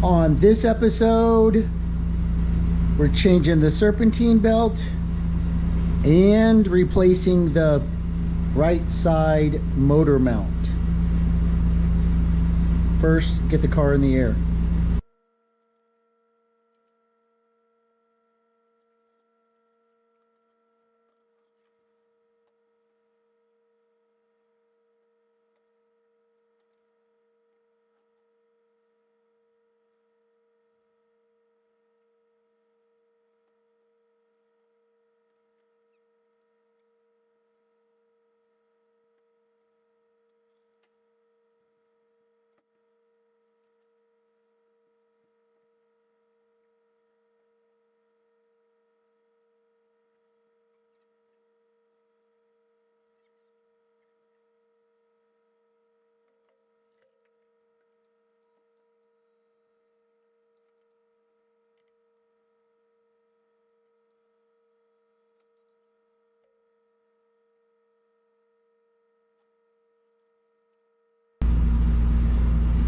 On this episode, we're changing the serpentine belt and replacing the right side motor mount. First, get the car in the air.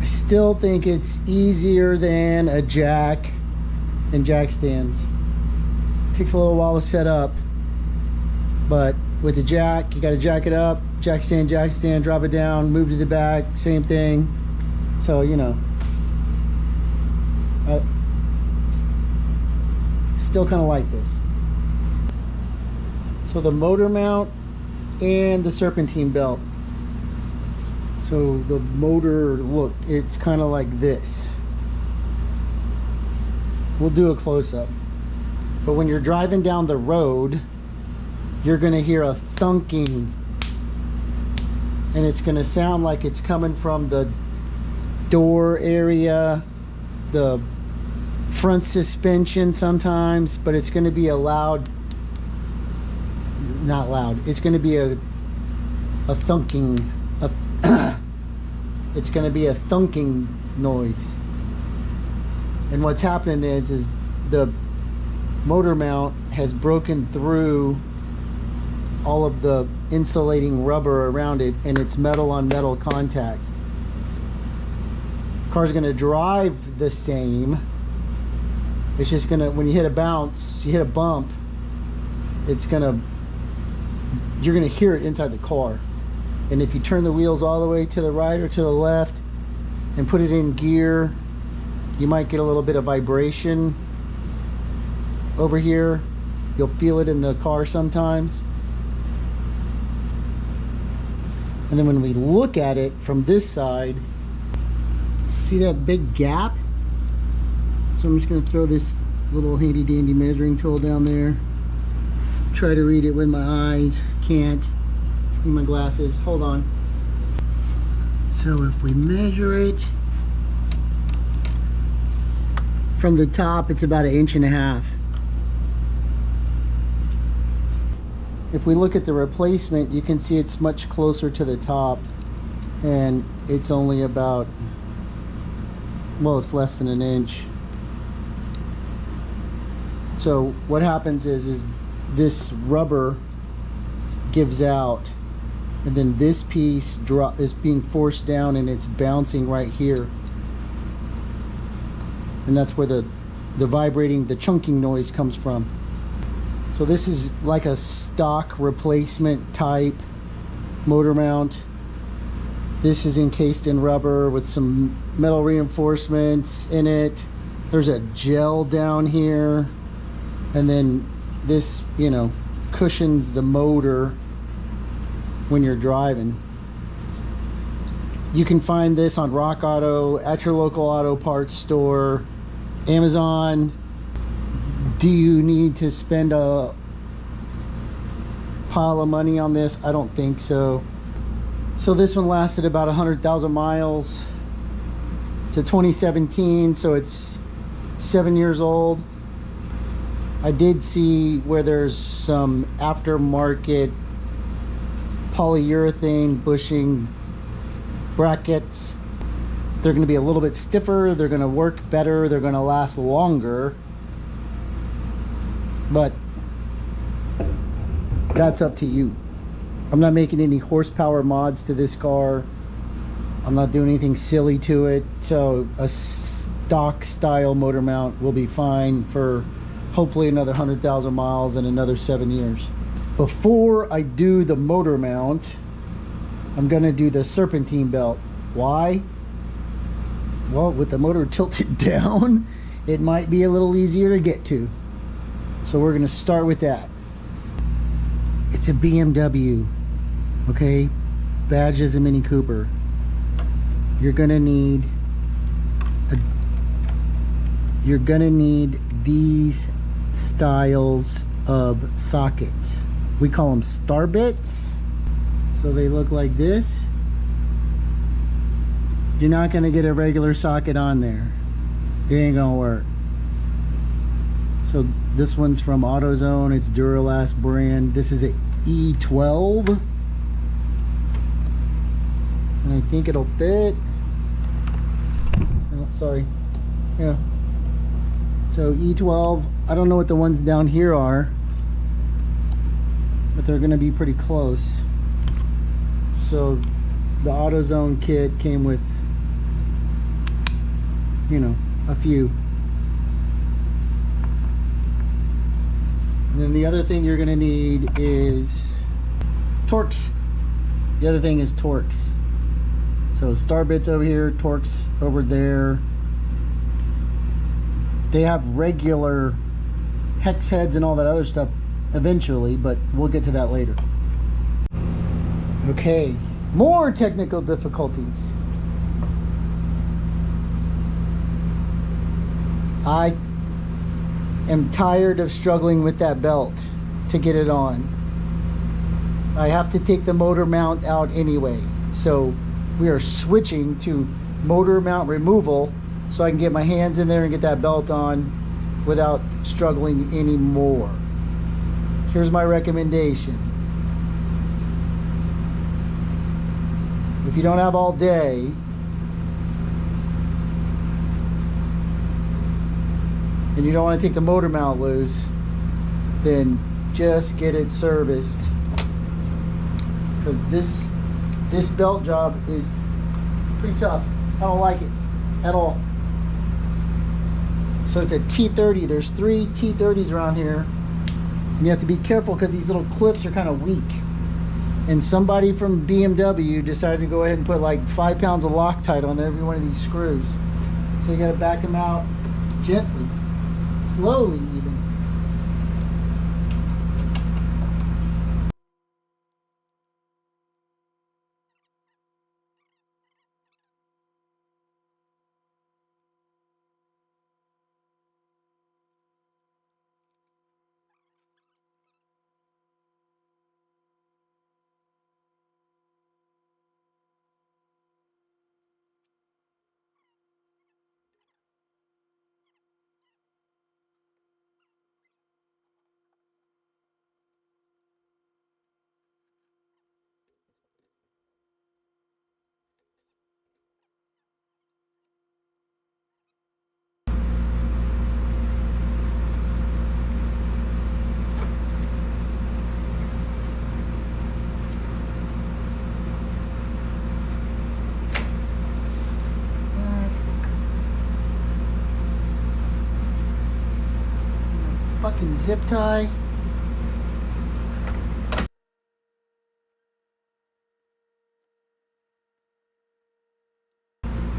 I still think it's easier than a jack and jack stands. It takes a little while to set up, but with the jack, you got to jack it up, jack stand, drop it down, move to the back, same thing. So, you know, I still kind of like this. So the motor mount and the serpentine belt. So the motor, look, it's kind of like this. We'll do a close-up. But when you're driving down the road, you're going to hear a thunking. And it's going to sound like it's coming from the door area, the front suspension sometimes, but it's going to be a loud, not loud, it's going to be a thunking. It's going to be a thunking noise. And what's happening is the motor mount has broken through all of the insulating rubber around it, and it's metal on metal contact. Car's going to drive the same. It's just going to, when you hit a bounce, you hit a bump, it's going to, you're going to hear it inside the car. And if you turn the wheels all the way to the right or to the left and put it in gear, you might get a little bit of vibration over here. You'll feel it in the car sometimes. And then when we look at it from this side, see that big gap? So I'm just going to throw this little handy dandy measuring tool down there. Try to read it with my eyes. Can't. Need my glasses. Hold on. So if we measure it from the top, it's about 1.5 inches. If we look at the replacement, you can see it's much closer to the top, and it's only about, well, it's less than 1 inch. So what happens is this rubber gives out, and then this piece is being forced down, and it's bouncing right here, and that's where the vibrating, the chunking noise comes from. So this is like a stock replacement type motor mount. This is encased in rubber with some metal reinforcements in it. There's a gel down here, and then this, you know, cushions the motor when you're driving. You can find this on Rock Auto, at your local auto parts store, Amazon. Do you need to spend a pile of money on this? I don't think so. So this one lasted about 100,000 miles. It's a 2017, so it's 7 years old. I did see where there's some aftermarket polyurethane bushing brackets. They're going to be a little bit stiffer, they're going to work better, they're going to last longer, but that's up to you. I'm not making any horsepower mods to this car. I'm not doing anything silly to it. So stock style motor mount will be fine for hopefully another 100,000 miles and another 7 years. Before I do the motor mount, I'm gonna do the serpentine belt. Why? Well, with the motor tilted down, it might be a little easier to get to. So we're gonna start with that. It's a BMW, okay? Badge is a Mini Cooper. You're gonna need these styles of sockets. We call them star bits. So they look like this. You're not gonna get a regular socket on there. It ain't gonna work. So this one's from AutoZone. It's Duralast brand. This is a E12. And I think it'll fit. Oh, sorry. Yeah. So E12. I don't know what the ones down here are, but they're gonna be pretty close. So the AutoZone kit came with, you know, a few. And then the other thing you're gonna need is Torx. The other thing is Torx. So star bits over here, Torx over there. They have regular hex heads and all that other stuff eventually, but we'll get to that later. Okay, more technical difficulties. I am tired of struggling with that belt to get it on. I have to take the motor mount out anyway, so we are switching to motor mount removal so I can get my hands in there and get that belt on without struggling anymore. Here's my recommendation. If you don't have all day, and you don't want to take the motor mount loose, then just get it serviced, because this belt job is pretty tough. I don't like it at all. So it's a T30. There's 3 T30s around here, and you have to be careful because these little clips are kind of weak. And somebody from BMW decided to go ahead and put like 5 pounds of Loctite on every one of these screws. So you got to back them out gently, slowly even. Fucking zip tie.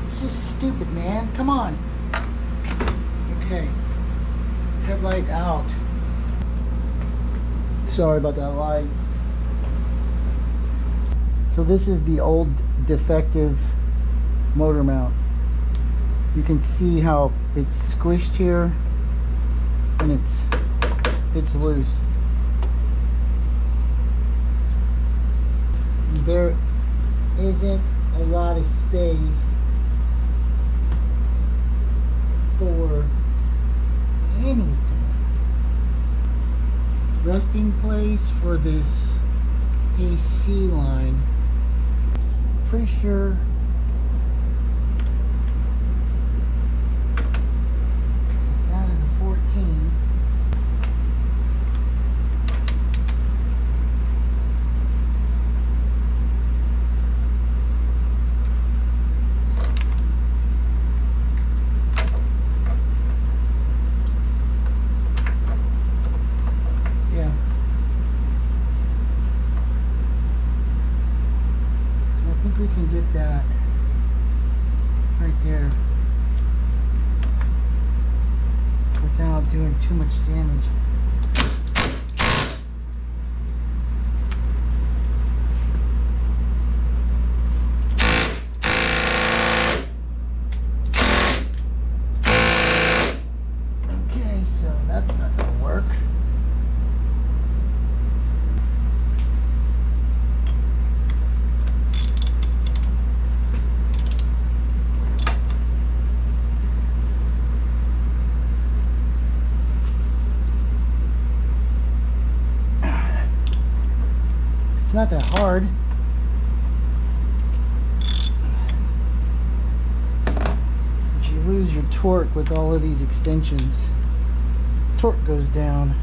It's just stupid, man. Come on. Okay. Headlight out. Sorry about that light. So this is the old defective motor mount. You can see how it's squished here and it's loose. There isn't a lot of space for anything. Resting place for this AC line. Pretty sure that is a 14. we can get that right there without doing too much damage. Okay, so that's not going to work. It's not that hard. But you lose your torque with all of these extensions. Torque goes down.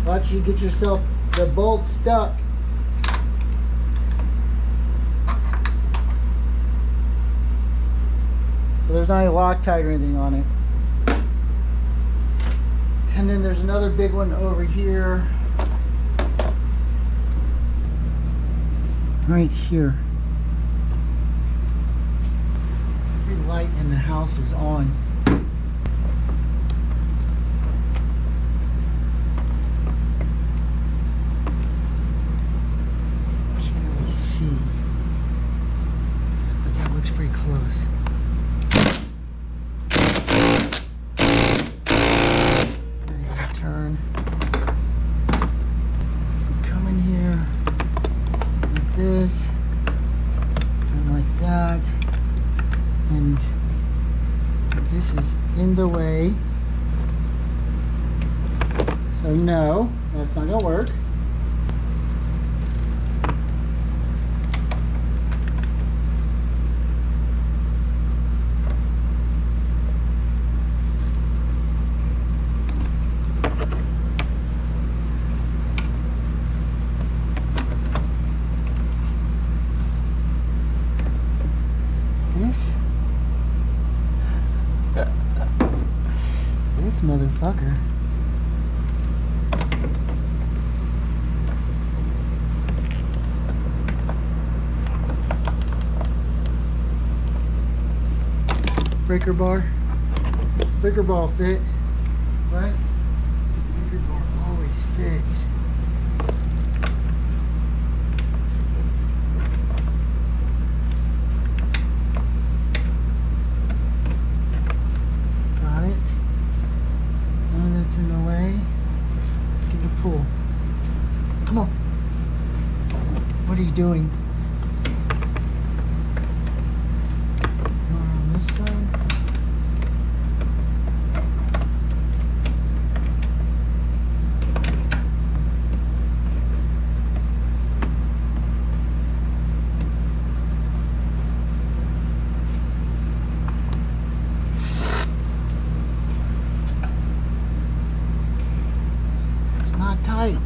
Watch you get yourself the bolt stuck. So there's not any Loctite or anything on it. And then there's another big one over here. Right here. Every light in the house is on. But that looks pretty close. Now you gotta turn. If we come in here like this and like that, and this is in the way. So no, that's not gonna work. This motherfucker. Breaker bar. Breaker bar fit, right? Breaker bar always fits. In the way, give it a pull. Come on. What are you doing? Going on this side. It's not tight.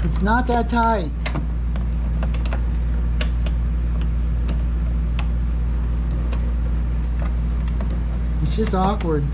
It's not that tight. It's just awkward.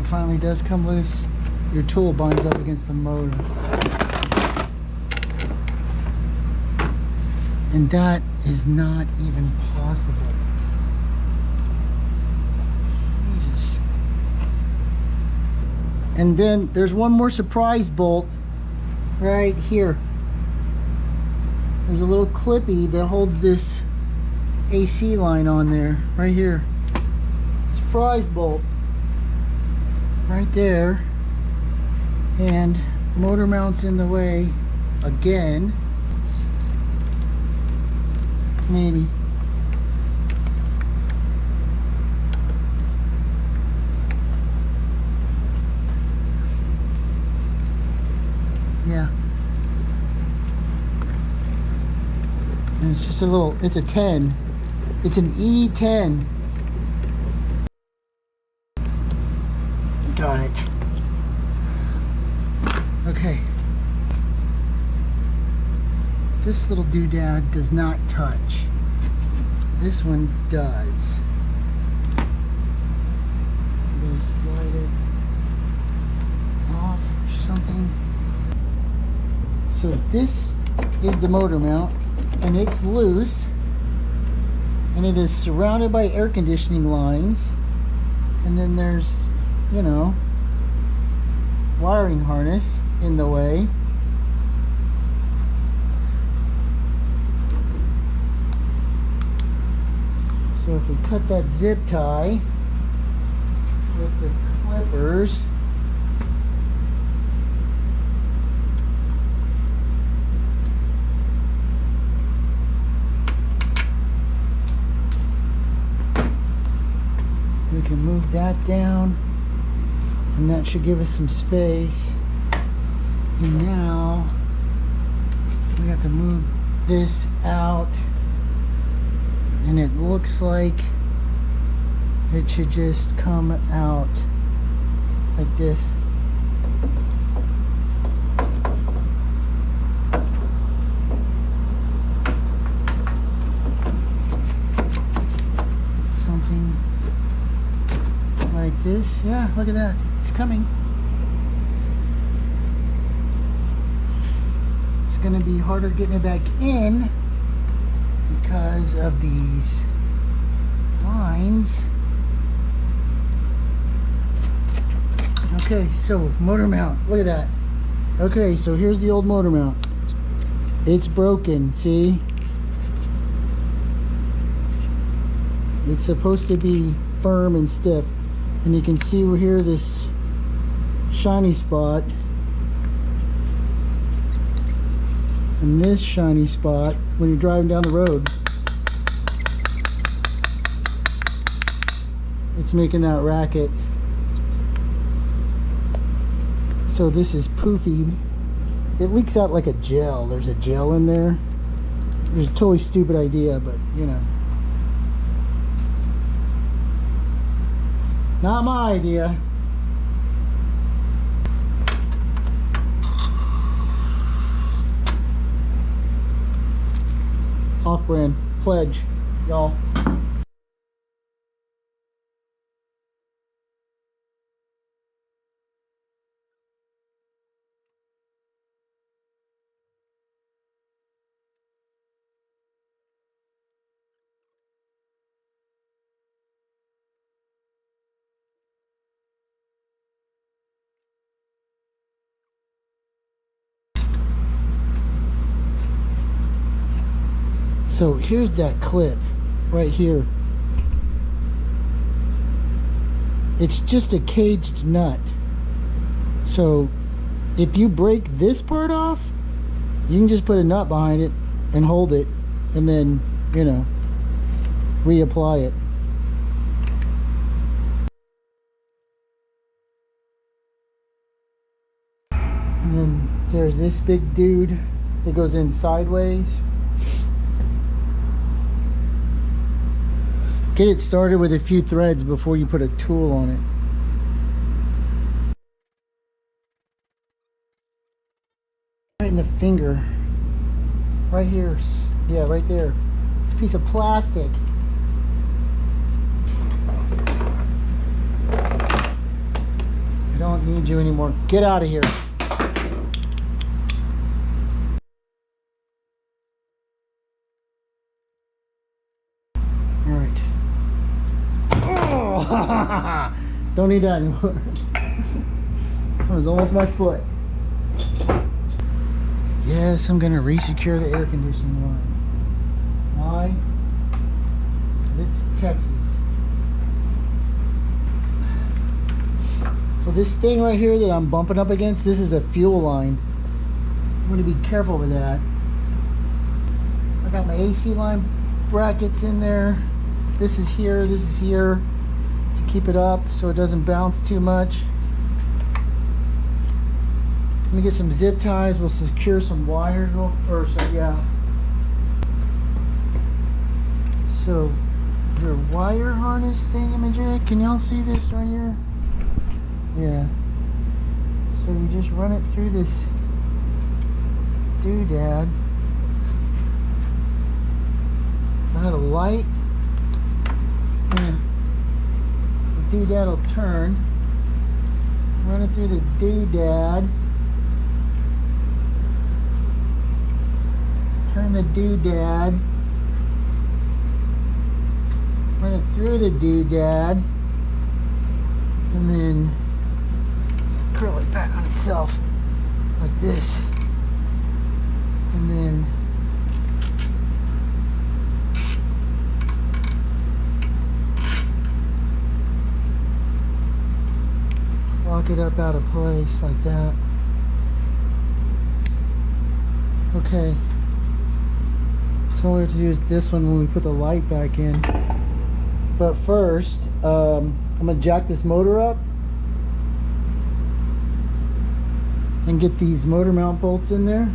finally does come loose, your tool binds up against the motor. And that is not even possible. Jesus. And then there's one more surprise bolt right here. There's a little clippy that holds this AC line on there, right here. Surprise bolt. Right there. And motor mount's in the way again. Maybe. Yeah. And it's just a little, it's a 10. It's an E10. Got it. Okay. This little doodad does not touch. This one does. So I'm going to slide it off or something. So this is the motor mount, and it's loose, and it is surrounded by air conditioning lines, and then there's, you know, wiring harness in the way. So if we cut that zip tie with the clippers, we can move that down, and that should give us some space. And now we have to move this out, and it looks like it should just come out like this. Something like this. Yeah, look at that. It's coming. It's going to be harder getting it back in because of these lines. Okay, so motor mount. Look at that. Okay, so here's the old motor mount. It's broken, see? It's supposed to be firm and stiff. And you can see over here this shiny spot. And this shiny spot when you're driving down the road. It's making that racket. So this is poofy. It leaks out like a gel. There's a gel in there. It's a totally stupid idea, but you know. Not my idea. Off-brand pledge, y'all. So here's that clip right here. It's just a caged nut. So if you break this part off, you can just put a nut behind it and hold it, and then, you know, reapply it. And then there's this big dude that goes in sideways. Get it started with a few threads before you put a tool on it. Right in the finger. Right here. Yeah, right there. It's a piece of plastic. Don't need you anymore. Get out of here. All right. Oh, don't need that anymore. That was almost my foot. Yes, I'm gonna resecure the air conditioning line. Why? Because it's Texas. So this thing right here that I'm bumping up against, this is a fuel line. I'm gonna be careful with that. I got my AC line brackets in there. This is here to keep it up so it doesn't bounce too much. Let me get some zip ties. We'll secure some wires So your wire harness thingamajig, can y'all see this right here? Yeah. So you just run it through this doodad. If I had a light, the doodad will turn. Run it through the doodad. Turn the doodad. Run it through the doodad. And then curl it back on itself like this. And then lock it up out of place like that. Okay. So all we have to do is this one when we put the light back in. But first, I'm gonna jack this motor up and get these motor mount bolts in there.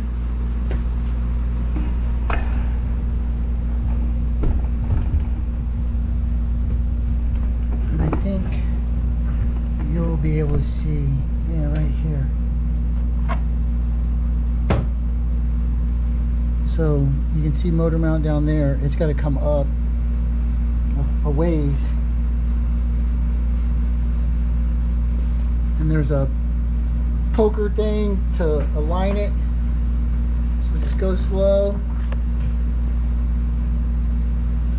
And I think you'll be able to see, yeah, right here. So you can see motor mount down there. It's got to come up a ways. And there's a poker thing to align it. So just go slow.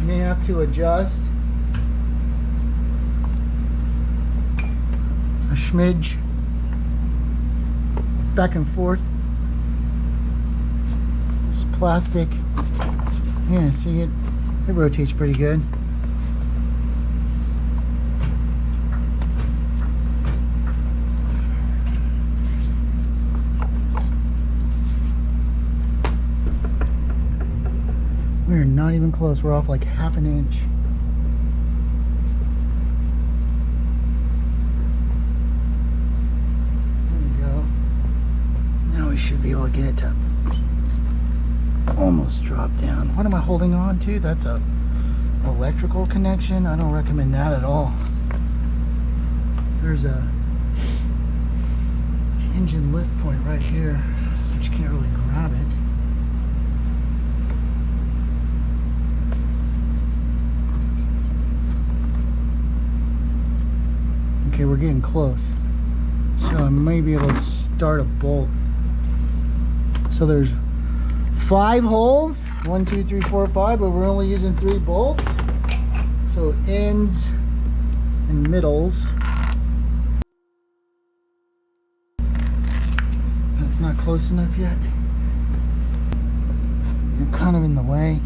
You may have to adjust a smidge back and forth. This plastic, yeah, see it rotates pretty good. We're not even close. We're off like half an inch. There we go. Now we should be able to get it to almost drop down. What am I holding on to? That's a electrical connection. I don't recommend that at all. There's a engine lift point right here, but you can't really grab it. Okay, we're getting close. So I may be able to start a bolt. So there's 5 holes, 1, 2, 3, 4, 5, but we're only using 3 bolts. So ends and middles. That's not close enough yet. You're kind of in the way.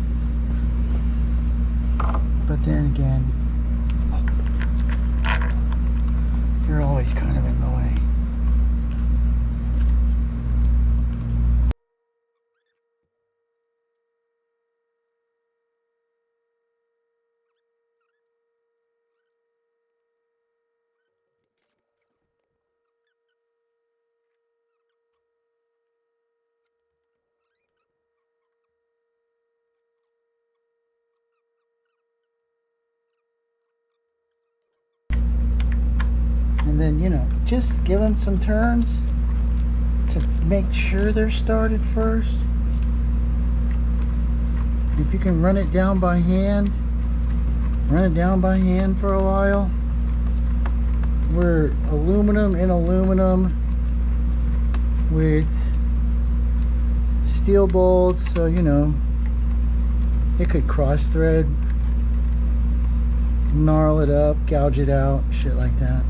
But then again, you're always kind of in the way. And then, you know, just give them some turns to make sure they're started first. If you can run it down by hand, run it down by hand for a while. we're aluminum and aluminum with steel bolts, so you know it could cross thread, gnarl it up, gouge it out, shit like that.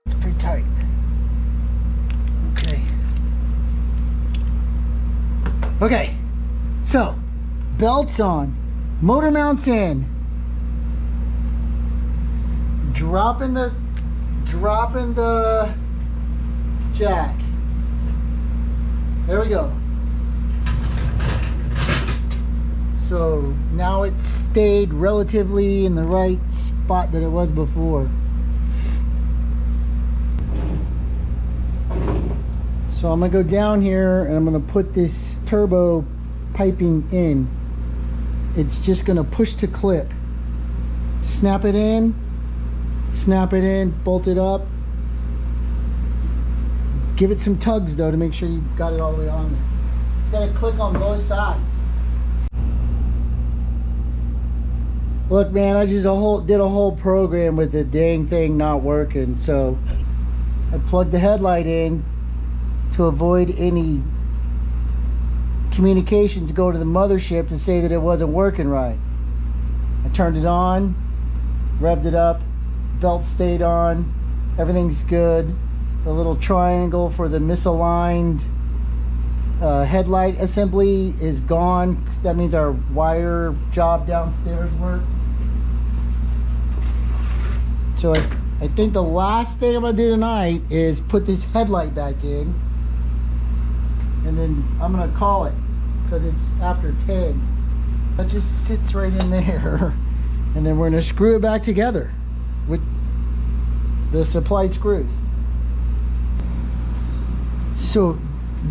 It's pretty tight. Okay, so belts on, motor mounts in, dropping the jack. There we go. So now it's stayed relatively in the right spot that it was before. So I'm gonna go down here and I'm gonna put this turbo piping in. It's just gonna push to clip. Snap it in, bolt it up. Give it some tugs though to make sure you got it all the way on there. It's gonna click on both sides. Look, man, I just did a whole program with the dang thing not working. So I plugged the headlight in to avoid any communications go to the mothership to say that it wasn't working right. I turned it on, revved it up, belt stayed on, everything's good. The little triangle for the misaligned headlight assembly is gone. That means our wire job downstairs worked. So I think the last thing I'm gonna do tonight is put this headlight back in, and then I'm gonna call it, because it's after 10. That just sits right in there, and then we're gonna screw it back together with the supplied screws. So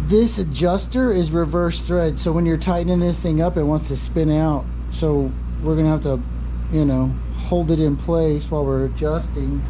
this adjuster is reverse thread, so when you're tightening this thing up, it wants to spin out. So we're gonna have to, you know, hold it in place while we're adjusting.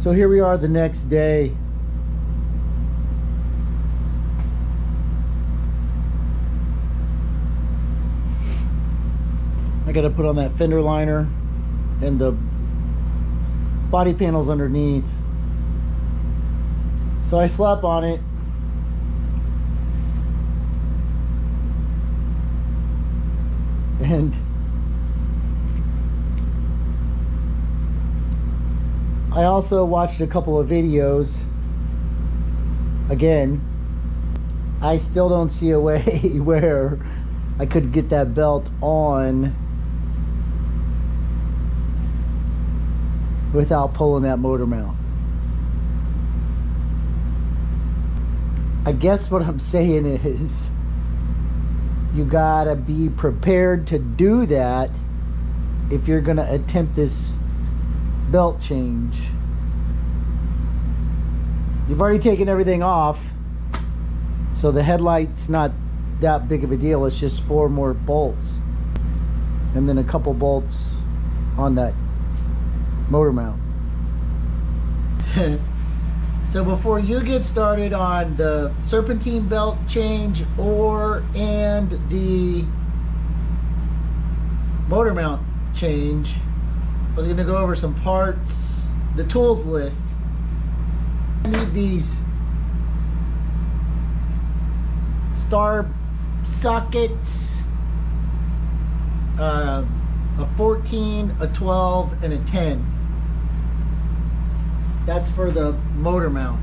So here we are the next day. I gotta put on that fender liner and the body panels underneath. So I slap on it. And I also watched a couple of videos. Again, I still don't see a way where I could get that belt on without pulling that motor mount. I guess what I'm saying is you gotta be prepared to do that if you're gonna attempt this belt change. You've already taken everything off, so the headlight's not that big of a deal. It's just 4 more bolts and then a couple bolts on that motor mount. So before you get started on the serpentine belt change and the motor mount change, I was going to go over some parts, the tools list. I need these star sockets, a 14, a 12, and a 10. That's for the motor mount.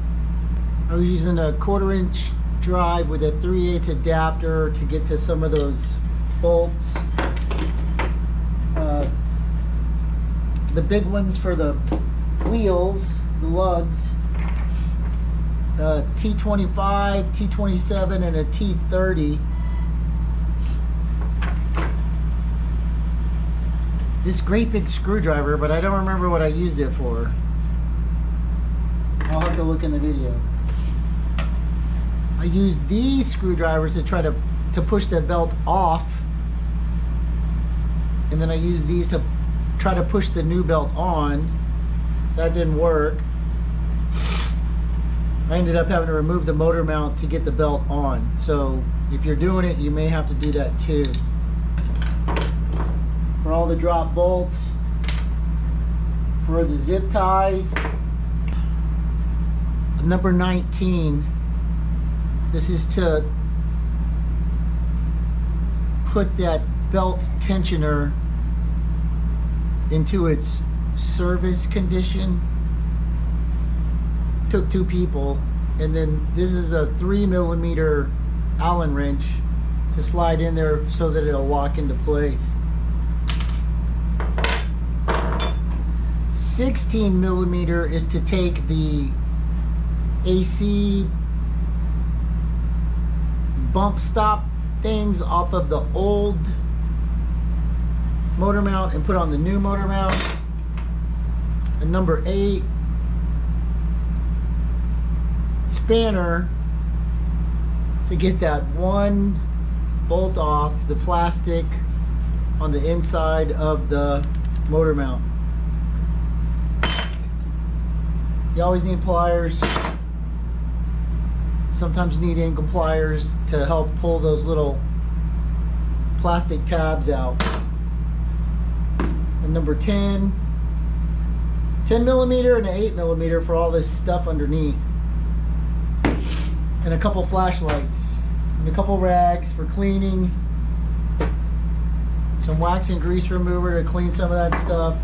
I was using a 1/4-inch drive with a 3/8 adapter to get to some of those bolts. The big ones for the wheels, the lugs, T25, T27, and a T30. This great big screwdriver, but I don't remember what I used it for. I'll have to look in the video. I used these screwdrivers to try to push the belt off, and then I used these to try to push the new belt on. That didn't work. I ended up having to remove the motor mount to get the belt on. So if you're doing it, you may have to do that too. For all the drop bolts, for the zip ties, number 19, this is to put that belt tensioner into its service condition. Took 2 people, and then this is a 3mm Allen wrench to slide in there so that it'll lock into place. 16mm is to take the AC bump stop things off of the old motor mount and put on the new motor mount. And number 8, spanner to get that one bolt off the plastic on the inside of the motor mount. You always need pliers. Sometimes you need angle pliers to help pull those little plastic tabs out. And number 10, 10mm and an 8mm for all this stuff underneath. And a couple flashlights. And a couple rags for cleaning. Some wax and grease remover to clean some of that stuff.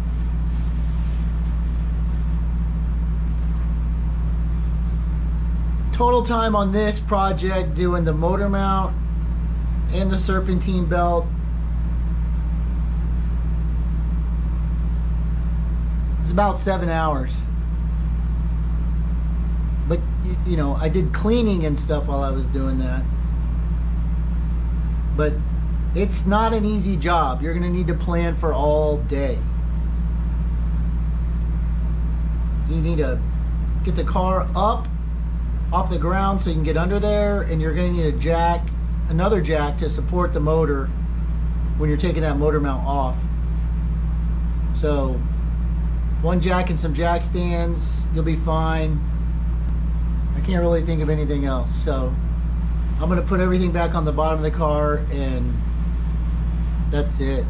Total time on this project doing the motor mount and the serpentine belt is about 7 hours. But you know, I did cleaning and stuff while I was doing that. But it's not an easy job. You're gonna need to plan for all day. You need to get the car up off the ground so you can get under there, and you're going to need a jack, another jack to support the motor when you're taking that motor mount off. So 1 jack and some jack stands, you'll be fine. I can't really think of anything else. So I'm going to put everything back on the bottom of the car, and that's it.